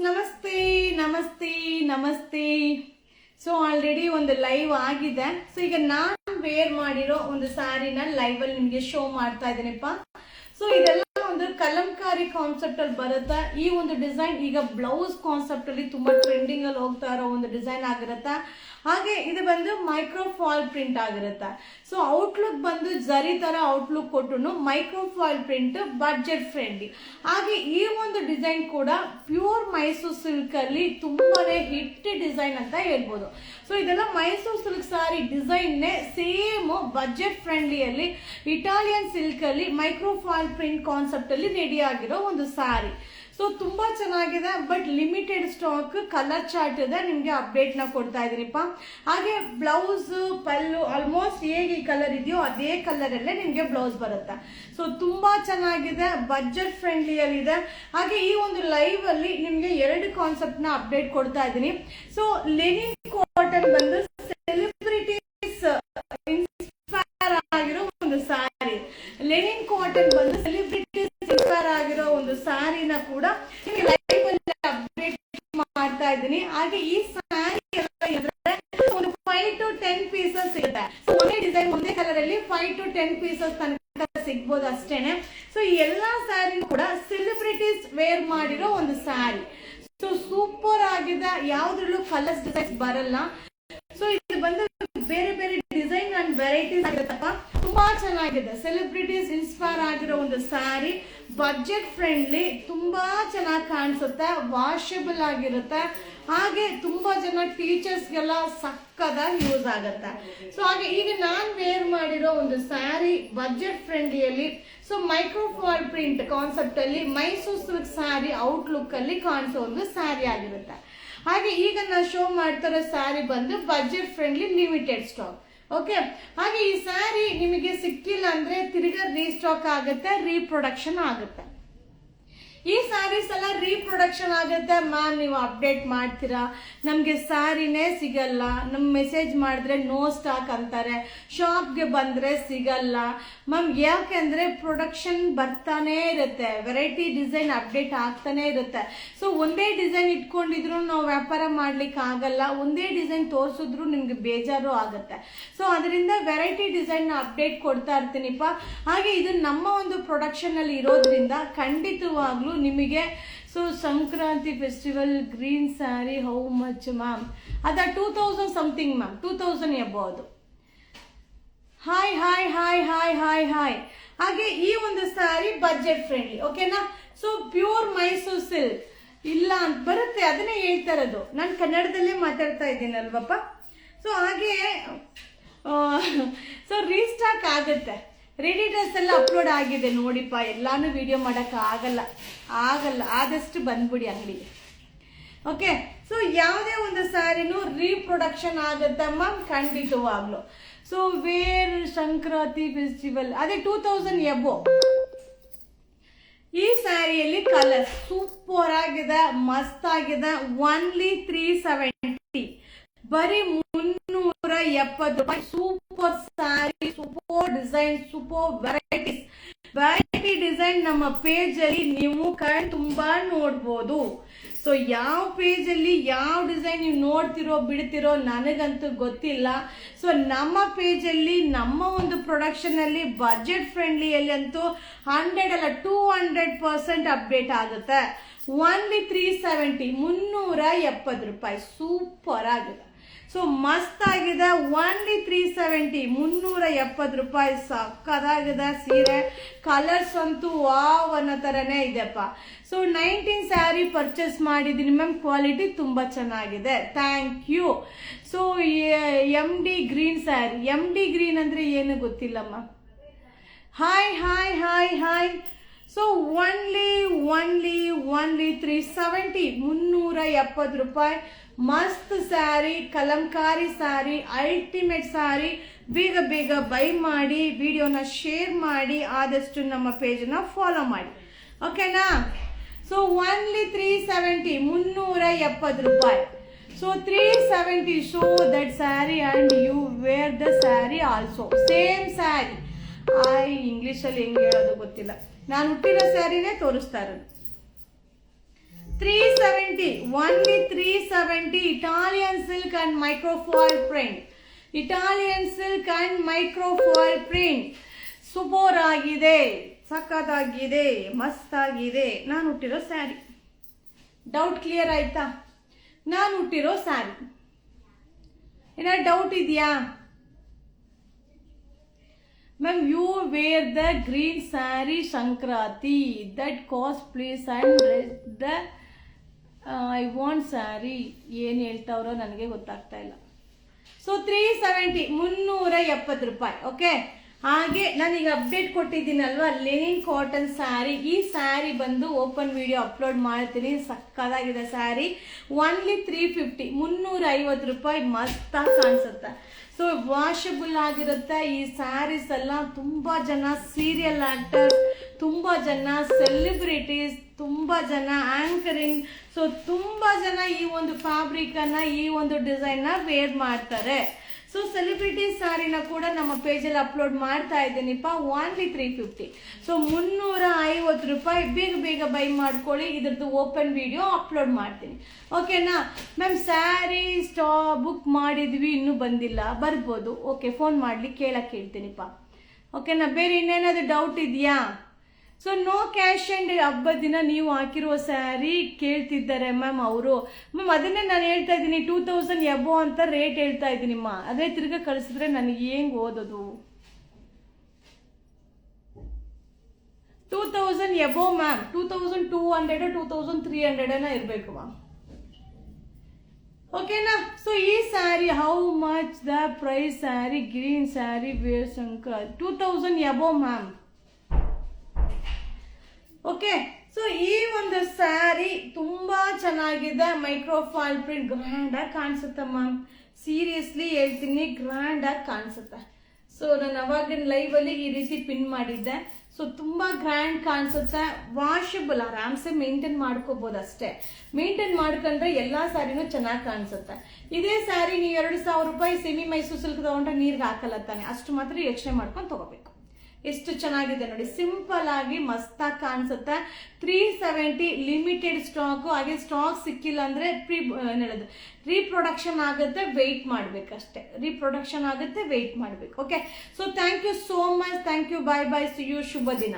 ನಮಸ್ತೆ ನಮಸ್ತೆ ನಮಸ್ತೆ. ಸೊ ಆಲ್ರೆಡಿ ಒಂದು ಲೈವ್ ಆಗಿದೆ. ಸೊ ಈಗ ನಾನು ವೇರ್ ಮಾಡಿರೋ ಒಂದು ಸ್ಯಾರಿನ ಲೈವ್ ಅಲ್ಲಿ ನಿಮ್ಗೆ ಶೋ ಮಾಡ್ತಾ ಇದ್ದೀನಿಪ್ಪ. ಸೊ ಇದೆಲ್ಲ ಒಂದು ಕಲಂಕಾರಿ ಕಾನ್ಸೆಪ್ಟ್ ಅಲ್ಲಿ ಬರುತ್ತೆ. ಈ ಒಂದು ಡಿಸೈನ್ ಈಗ ಬ್ಲೌಸ್ ಕಾನ್ಸೆಪ್ಟ್ ಅಲ್ಲಿ ತುಂಬಾ ಟ್ರೆಂಡಿಂಗ್ ಅಲ್ಲಿ ಹೋಗ್ತಾ ಇರೋ ಒಂದು ಡಿಸೈನ್ ಆಗಿರುತ್ತೆ. ಹಾಗೆ ಇದು ಬಂದು ಮೈಕ್ರೋ ಫಾಯಿಲ್ ಪ್ರಿಂಟ್ ಆಗಿರುತ್ತೆ. ಸೊ ಔಟ್ಲುಕ್ ಬಂದು ಜರಿ ತರ ಔಟ್ಲುಕ್ ಕೊಟ್ಟು micro foil print, budget friendly. ಹಾಗೆ ಈ ಒಂದು ಡಿಸೈನ್ ಕೂಡ ಪ್ಯೂರ್ ಮೈಸೂರು ಸಿಲ್ಕ್ ಅಲ್ಲಿ ತುಂಬಾನೇ ಹಿಟ್ ಡಿಸೈನ್ ಅಂತ ಹೇಳ್ಬೋದು. ಸೊ ಇದೆಲ್ಲ ಮೈಸೂರು ಸಿಲ್ಕ್ ಸಾರಿ ಡಿಸೈನ್ ಸೇಮ್ ಬಡ್ಜೆಟ್ ಫ್ರೆಂಡ್ಲಿ ಅಲ್ಲಿ ಇಟಾಲಿಯನ್ ಸಿಲ್ಕ್ ಅಲ್ಲಿ ಮೈಕ್ರೋ ಫಾಯಿಲ್ ಪ್ರಿಂಟ್ ಕಾನ್ಸೆಪ್ಟ್ ಅಲ್ಲಿ ರೆಡಿ ಆಗಿರೋ ಒಂದು ಸಾರಿ. ಸೊ ತುಂಬಾ ಚೆನ್ನಾಗಿದೆ, but limited stock, colour chart ಇದೆ, ನಿಮ್ಗೆ ಅಪ್ಡೇಟ್ ನ ಕೊಡ್ತಾ ಇದೀನಿಪ್ಪ. ಹಾಗೆ ಬ್ಲೌಸ್ ಪಲ್ಲು ಆಲ್ಮೋಸ್ಟ್ ಹೇಗೆ ಈ ಕಲರ್ ಇದೆಯೋ ಅದೇ ಕಲರ್ ಅಲ್ಲೇ ನಿಮ್ಗೆ ಬ್ಲೌಸ್ ಬರುತ್ತೆ. ಸೊ ತುಂಬಾ ಚೆನ್ನಾಗಿದೆ, ಬಡ್ಜೆಟ್ ಫ್ರೆಂಡ್ಲಿ ಅಲ್ಲಿ ಇದೆ. ಹಾಗೆ ಈ ಒಂದು ಲೈವ್ ಅಲ್ಲಿ ನಿಮ್ಗೆ ಎರಡು ಕಾನ್ಸೆಪ್ಟ್ ನ ಅಪ್ಡೇಟ್ ಕೊಡ್ತಾ ಇದ್ದೀನಿ. ಸೊ ಲೆನಿನ್ ಕಾಟನ್ ಬಂದು ಸೆಲೆಬ್ರಿಟೀಸ್ ಇನ್ಸ್ಪೈರ್ ಆಗಿರೋ ಒಂದು ಸಾರಿ. ಲೆನಿನ್ ಕಾಟನ್ ಬಂದು ಸೆಲೆಬ್ರಿಟೀಸ್ ಇನ್ಸ್ಪೈರ್ ಆಗಿರೋ ಒಂದು ಸಾರಿನ ಕೂಡ ನಿಮಗೆ ಲೈವ್ ಅಲ್ಲಿ ಅಪ್ಡೇಟ್ ಮಾಡ್ತಾ ಇದ್ದೀನಿ. ಹಾಗೆ ಈ ಸಾರಿ ಒಂದು 5 to 10 ಪೀಸಸ್ ಸಿಗುತ್ತೆ. ಸೊ ಒಂದೇ ಡಿಸೈನ್ ಒಂದೇ ಕಲರ್ ಅಲ್ಲಿ 5 to 10 ಪೀಸಸ್ ತನಕ ಸಿಗ್ಬೋದು ಅಷ್ಟೇನೆ. ಸೊ ಈ ಎಲ್ಲಾ ಸ್ಯಾರಿ ಕೂಡ ಸೆಲೆಬ್ರಿಟೀಸ್ ವೇರ್ ಮಾಡಿರೋ ಒಂದು ಸ್ಯಾರಿ. ಸೊ ಸೂಪರ್ ಆಗಿದೆ, ಯಾವ್ದ್ರಲ್ಲೂ ಕಲರ್ಸ್ ಡಿಸೈನ್ಸ್ ಬರಲ್ಲ. ಸೊ ಇದು ಬಂದು ಬೇರೆ ಬೇರೆ ಡಿಸೈನ್ ಅಂಡ್ ವೆರೈಟೀಸ್ ಆಗಿರುತ್ತಪ್ಪ. ತುಂಬಾ ಚೆನ್ನಾಗಿದೆ, ಸೆಲೆಬ್ರಿಟೀಸ್ ಇನ್ಸ್ಪೈರ್ ಆಗಿರೋ ಒಂದು ಸ್ಯಾರಿ, ಬಡ್ಜೆಟ್ ಫ್ರೆಂಡ್ಲಿ, ತುಂಬಾ ಚೆನ್ನಾಗಿ ಕಾಣಿಸುತ್ತೆ, ವಾಷಬಲ್ ಆಗಿರುತ್ತೆ. ಹಾಗೆ ತುಂಬಾ ಜನ ಟೀಚರ್ಸ್ಗೆಲ್ಲ ಸಕ್ಕದಾಗಿ ಯೂಸ್ ಆಗುತ್ತೆ. ಸೊ ಹಾಗೆ ಈಗ ನಾನ್ ವೇರ್ ಮಾಡಿರೋ ಒಂದು ಸ್ಯಾರಿ ಬಡ್ಜೆಟ್ ಫ್ರೆಂಡ್ಲಿಯಲ್ಲಿ, so micro foil print concept ಅಲ್ಲಿ ಮೈಸೂರು ಸಿಲ್ಕ್ ಸ್ಯಾರಿ ಔಟ್ಲುಕ್ ಅಲ್ಲಿ ಕಾಣಿಸೋ ಒಂದು ಸ್ಯಾರಿ ಆಗಿರುತ್ತೆ. ಹಾಗೆ ಈಗ ನಾನು ಶೋ ಮಾಡ್ತಿರೋ ಸ್ಯಾರಿ ಬಂದು budget friendly limited stock. Okay, ಹಾಗೆ ಈ ಸ್ಯಾರಿ ನಿಮಗೆ ಸಿಕ್ಕಿಲ್ಲ ಅಂದ್ರೆ ತಿರ್ಗಾ ರೀಸ್ಟಾಕ್ ಆಗುತ್ತೆ, ರೀಪ್ರೊಡಕ್ಷನ್ ಆಗುತ್ತೆ. ಈ ಸ್ಯಾರೀಸ್ ಎಲ್ಲ ರೀಪ್ರೊಡಕ್ಷನ್ ಆಗುತ್ತೆ. ಮ್ಯಾಮ್ ನೀವು ಅಪ್ಡೇಟ್ ಮಾಡ್ತೀರಾ, ನಮಗೆ ಸ್ಯಾರಿನೇ ಸಿಗಲ್ಲ, ನಮ್ ಮೆಸೇಜ್ ಮಾಡಿದ್ರೆ ನೋ ಸ್ಟಾಕ್ ಅಂತಾರೆ, ಶಾಪ್ಗೆ ಬಂದ್ರೆ ಸಿಗಲ್ಲ ಮ್ಯಾಮ್. ಯಾಕೆಂದ್ರೆ ಪ್ರೊಡಕ್ಷನ್ ಬರ್ತಾನೆ ಇರುತ್ತೆ, ವೆರೈಟಿ ಡಿಸೈನ್ ಅಪ್ಡೇಟ್ ಆಗ್ತಾನೆ ಇರುತ್ತೆ. ಸೊ ಒಂದೇ ಡಿಸೈನ್ ಇಟ್ಕೊಂಡಿದ್ರು ನಾವು ವ್ಯಾಪಾರ ಮಾಡ್ಲಿಕ್ಕೆ ಆಗಲ್ಲ, ಒಂದೇ ಡಿಸೈನ್ ತೋರಿಸಿದ್ರು ನಿಮ್ಗೆ ಬೇಜಾರು ಆಗುತ್ತೆ. ಸೊ ಅದರಿಂದ ವೆರೈಟಿ ಡಿಸೈನ್ ಅಪ್ಡೇಟ್ ಕೊಡ್ತಾ ಇರ್ತೀನಿಪ್ಪ. ಹಾಗೆ ಇದು ನಮ್ಮ ಒಂದು ಪ್ರೊಡಕ್ಷನ್ ಅಲ್ಲಿ ಇರೋದ್ರಿಂದ ಖಂಡಿತವಾಗ್ಲೂ ನಿಮಗೆ. So Sankranti festival green saree how much ma'am? ಅದ 2000 ಸಮಥಿಂಗ್ ಮ್ಯಾಮ್, 2000 ಎಬಹುದು. Hi hi hi hi hi hi. ಹಾಗೆ ಈ ಒಂದು ಸ್ಯಾರಿ ಬಡ್ಜೆಟ್ ಫ್ರೆಂಡ್ಲಿ, ಓಕೆನಾ? ಸೊ ಪ್ಯೂರ್ ಮೈಸೂರು ಸಿಲ್ಕ್ ಇಲ್ಲ ಅಂತ ಬರುತ್ತೆ, ಅದನ್ನೇ ಹೇಳ್ತಾ ಇರೋದು. ನಾನು ಕನ್ನಡದಲ್ಲೇ ಮಾತಾಡ್ತಾ ಇದ್ದೀನಲ್ವಪ್ಪ. ಸೊ ಹಾಗೆ ಸೊ ರೀಸ್ಟಾಕ್ ಆಗುತ್ತೆ. ರೆಡಿ ಡ್ರೆಸ್ ಎಲ್ಲ ಅಪ್ಲೋಡ್ ಆಗಿದೆ ನೋಡಿಪ್ಪ, ಎಲ್ಲಾನು ವಿಡಿಯೋ ಮಾಡಕ್ ಆಗಲ್ಲ, ಆದಷ್ಟು ಬಂದ್ಬಿಡಿ ಅಂಗಡಿಗೆ. ಓಕೆ, ಸೊ ಯಾವುದೇ ಒಂದು ಸ್ಯಾರಿನೂ ರೀಪ್ರೊಡಕ್ಷನ್ ಆಗುತ್ತೆ ಮ್ಯಾಮ್, ಖಂಡಿತವಾಗ್ಲು. ಸೊ ವೇರ್ ಸಂಕ್ರಾಂತಿ ಫೆಸ್ಟಿವಲ್ ಅದೇ 2000 ಎಬೋ. ಈ ಸ್ಯಾರಿಯಲ್ಲಿ ಕಲರ್ ಸೂಪರ್ ಆಗಿದೆ, ಮಸ್ತ್ ಆಗಿದೆ. ಓನ್ಲಿ 370, ಬರೀ 370 ರೂಪಾಯಿ. Super sari, super design, super varieties. Variety design ನಮ್ಮ ಪೇಜ್ ಅಲ್ಲಿ ನೀವು ತುಂಬಾ ನೋಡ್ಬೋದು. ಸೊ ಯಾವ ಪೇಜ್ ಅಲ್ಲಿ ಯಾವ ಡಿಸೈನ್ ನೀವು ನೋಡ್ತಿರೋ ಬಿಡ್ತಿರೋ ನನಗಂತೂ ಗೊತ್ತಿಲ್ಲ. ಸೊ ನಮ್ಮ ಪೇಜ್ ಅಲ್ಲಿ ನಮ್ಮ ಒಂದು ಪ್ರೊಡಕ್ಷನ್ ಅಲ್ಲಿ ಬಡ್ಜೆಟ್ ಫ್ರೆಂಡ್ಲಿ ಅಲ್ಲಿ ಅಂತೂ 100 ಅಲ್ಲ 200% ಅಪ್ಡೇಟ್ ಆಗುತ್ತೆ. ಓನ್ಲಿ 370, 370 ರೂಪಾಯಿ. ಸೂಪರ್ ಆಗಿದೆ, ಸೊ ಮಸ್ತ್ ಆಗಿದೆ. ಓನ್ಲಿ 370, 370 ರೂಪಾಯಿ. ಸಕ್ಕದಾಗಿದೆ ಸೀರೆ. ಕಲರ್ಸ್ ಅಂತೂ ವಾವ್ ಅನ್ನೋ ತರನೇ ಇದೆಪ್ಪ. ಸೊ 19 ಸ್ಯಾರಿ ಪರ್ಚೇಸ್ ಮಾಡಿದೀನಿ ಮ್ಯಾಮ್, ಕ್ವಾಲಿಟಿ ತುಂಬಾ ಚೆನ್ನಾಗಿದೆ, thank you. So MD green saree, MD green ಅಂದ್ರೆ ಏನು ಗೊತ್ತಿಲ್ಲಮ್ಮ. Hi hi hi hi. So only 370, 370 ರೂಪಾಯಿ. ಮಸ್ತ್ saree, Kalamkari saree, ultimate saree. ಬೇಗ ಬೇಗ ಬೈ ಮಾಡಿ, ವಿಡಿಯೋನ ಶೇರ್ ಮಾಡಿ, ಆದಷ್ಟು ನಮ್ಮ ಪೇಜನ್ನ ಫಾಲೋ ಮಾಡಿ, ಓಕೆನಾ? ಸೊ ಓನ್ಲಿ 370, 370 ರೂಪಾಯಿ. So 370, show that sari and you wear the sari also. Same sari. English ಅಲ್ಲಿ ಹೆಂಗೆ ಹೇಳೋದು ಗೊತ್ತಿಲ್ಲ, ನಾನು ಹುಟ್ಟಿರೋ ಸ್ಯಾರಿನೇ ತೋರಿಸ್ತಾ ಇರೋದು. 370, only 370. Italian silk and microfoil print. Italian silk and microfoil print. Super ಆಗಿದೆ, ಸಖತ್ತಾಗಿದೆ, ಮಸ್ತ್ ಆಗಿದೆ. ನಾನು ಹುಟ್ಟಿರೋ ಸ್ಯಾರಿ. ಡೌಟ್ ಕ್ಲಿಯರ್ ಆಯ್ತಾ? ನಾನು ಹುಟ್ಟಿರೋ ಸ್ಯಾರಿ. ಏನಾದ್ರು ಡೌಟ್ ಇದೆಯಾ ma'am? You wear the green sari Sankranti, that cost please and the I want sari. ಏನು ಹೇಳ್ತಾವ್ರೋ ನನಗೆ ಗೊತ್ತಾಗ್ತಾ ಇಲ್ಲ. ಸೊ 370, 370 ರೂಪಾಯಿ. ಓಕೆ, ಹಾಗೆ ನಾನೀಗ ಅಪ್ಡೇಟ್ ಕೊಟ್ಟಿದ್ದೀನಲ್ವಾ, ಲೆನಿನ್ ಕಾಟನ್ ಸ್ಯಾರಿ. ಈ ಸ್ಯಾರಿ ಬಂದು ಓಪನ್ ವಿಡಿಯೋ ಅಪ್ಲೋಡ್ ಮಾಡ್ತೀನಿ. ಸಕ್ಕದಾಗಿದೆ ಸ್ಯಾರಿ. ಓನ್ಲಿ 350, 350 ರೂಪಾಯಿ. ಮಸ್ತಾಗಿ ಕಾಣಿಸುತ್ತೆ. ಸೊ ವಾಷಬಲ್ ಆಗಿರುತ್ತೆ ಈ ಸ್ಯಾರೀಸ್ ಎಲ್ಲ. ತುಂಬ ಜನ ಸೀರಿಯಲ್ ಆಕ್ಟರ್ಸ್, ತುಂಬ ಜನ ಸೆಲೆಬ್ರಿಟೀಸ್, ತುಂಬ ಜನ ಆಂಕರಿಂಗ್, ಸೊ ತುಂಬ ಜನ ಈ ಒಂದು ಫ್ಯಾಬ್ರಿಕನ್ನು, ಈ ಒಂದು ಡಿಸೈನ್ನ ವೇರ್ ಮಾಡ್ತಾರೆ. ಸೊ ಸೆಲೆಬ್ರಿಟಿ ಸ್ಯಾರಿನ ಕೂಡ ನಮ್ಮ ಪೇಜಲ್ಲಿ ಅಪ್ಲೋಡ್ ಮಾಡ್ತಾ ಇದ್ದೀನಿಪ್ಪ. ಓನ್ಲಿ 350. ಸೊ 350 ರೂಪಾಯಿ. ಬೇಗ ಬೇಗ ಬೈ ಮಾಡ್ಕೊಳ್ಳಿ. ಇದ್ರದ್ದು ಓಪನ್ ವಿಡಿಯೋ ಅಪ್ಲೋಡ್ ಮಾಡ್ತೀನಿ. ಓಕೆನಾ ಮ್ಯಾಮ್? ಸ್ಯಾರಿ ಬುಕ್ ಮಾಡಿದ್ವಿ, ಇನ್ನೂ ಬಂದಿಲ್ಲ. ಬರ್ಬೋದು. ಓಕೆ, ಫೋನ್ ಮಾಡಲಿ, ಕೇಳಕ್ಕೆ ಹೇಳ್ತೀನಿಪ್ಪ. ಓಕೆನಾ? ಬೇರೆ ಇನ್ನೇನಾದ್ರು ಡೌಟ್ ಇದೆಯಾ? ಸೊ ನೋ ಕ್ಯಾಶ್ ಆ್ಯಂಡ್ ಹಬ್ಬದ ದಿನ ನೀವು ಹಾಕಿರುವ ಸ್ಯಾರಿ ಕೇಳ್ತಿದ್ದಾರೆ ಮ್ಯಾಮ್ ಅವರು. ಮ್ಯಾಮ್ ಅದನ್ನೇ ನಾನು ಹೇಳ್ತಾ ಇದ್ದೀನಿ, 2000 ಎಬೋ ಅಂತ ರೇಟ್ ಹೇಳ್ತಾ ಇದ್ದೀನಿಮ್ಮ. ಅದೇ ತಿರ್ಗಾ ಕಳಿಸಿದ್ರೆ ನನಗೆ ಹೆಂಗೆ ಓದೋದು? 2000 ಎಬೋ ಮ್ಯಾಮ್. 2200 2300 ಇರಬೇಕು ಮ್ಯಾಮ್. ಓಕೆನಾ? ಸೊ ಈ sari how much the price? Sari green sari wear Shankar 2000 above ma'am. Okay, so ಈ ಒಂದು ಸ್ಯಾರಿ ತುಂಬಾ ಚೆನ್ನಾಗಿದೆ. ಮೈಕ್ರೋಫಾಲ್ ಪ್ರಿಂಟ್ ಗ್ರ್ಯಾಂಡ್ ಆಗಿ ಕಾಣಿಸುತ್ತೆ ಮ್ಯಾಮ್. ಸೀರಿಯಸ್ಲಿ ಹೇಳ್ತೀನಿ, ಗ್ರ್ಯಾಂಡ್ ಆಗಿ ಕಾಣಿಸುತ್ತೆ. ಸೊ ನಾನು ಅವಾಗಿನ ಲೈವ್ ಅಲ್ಲಿ ಈ ರೀತಿ ಪಿನ್ ಮಾಡಿದ್ದೆ. ಸೊ ತುಂಬಾ ಗ್ರ್ಯಾಂಡ್ ಕಾಣಿಸುತ್ತೆ. ವಾಷಬಲ್, ಆರಾಮ್ಸೆ ಮೇಂಟೈನ್ ಮಾಡ್ಕೋಬಹುದು ಅಷ್ಟೇ. ಮೇಂಟೈನ್ ಮಾಡ್ಕೊಂಡ್ರೆ ಎಲ್ಲಾ ಸ್ಯಾರಿನೂ ಚೆನ್ನಾಗಿ ಕಾಣಿಸುತ್ತೆ. ಇದೇ ಸ್ಯಾರಿ ನೀವು 2000 ರೂಪಾಯಿ ಸೆಮಿ ಮೈಸೂರು ಸಿಲ್ಕ್ ತಗೊಂಡ್ರೆ ನೀರ್ಗೆ ಹಾಕಲ್ಲ ತಾನೆ, ಅಷ್ಟು ಮಾತ್ರ ಯೋಚನೆ ಮಾಡ್ಕೊಂಡು ತಗೋಬೇಕು. ಎಷ್ಟು ಚೆನ್ನಾಗಿದೆ ನೋಡಿ, ಸಿಂಪಲ್ ಆಗಿ ಮಸ್ತಾಗಿ ಕಾಣಿಸುತ್ತೆ. 370 ಲಿಮಿಟೆಡ್ ಸ್ಟಾಕ್. ಹಾಗೆ ಸ್ಟಾಕ್ ಸಿಕ್ಕಿಲ್ಲ ಅಂದ್ರೆ ರೀಪ್ರೊಡಕ್ಷನ್ ಆಗುತ್ತೆ, ವೆಯ್ಟ್ ಮಾಡ್ಬೇಕಷ್ಟೇ. ರೀಪ್ರೊಡಕ್ಷನ್ ಆಗುತ್ತೆ, ವೆಯ್ಟ್ ಮಾಡ್ಬೇಕು. Okay, so thank you so much. Thank you. Bye bye. See you. ಶುಭ ದಿನ.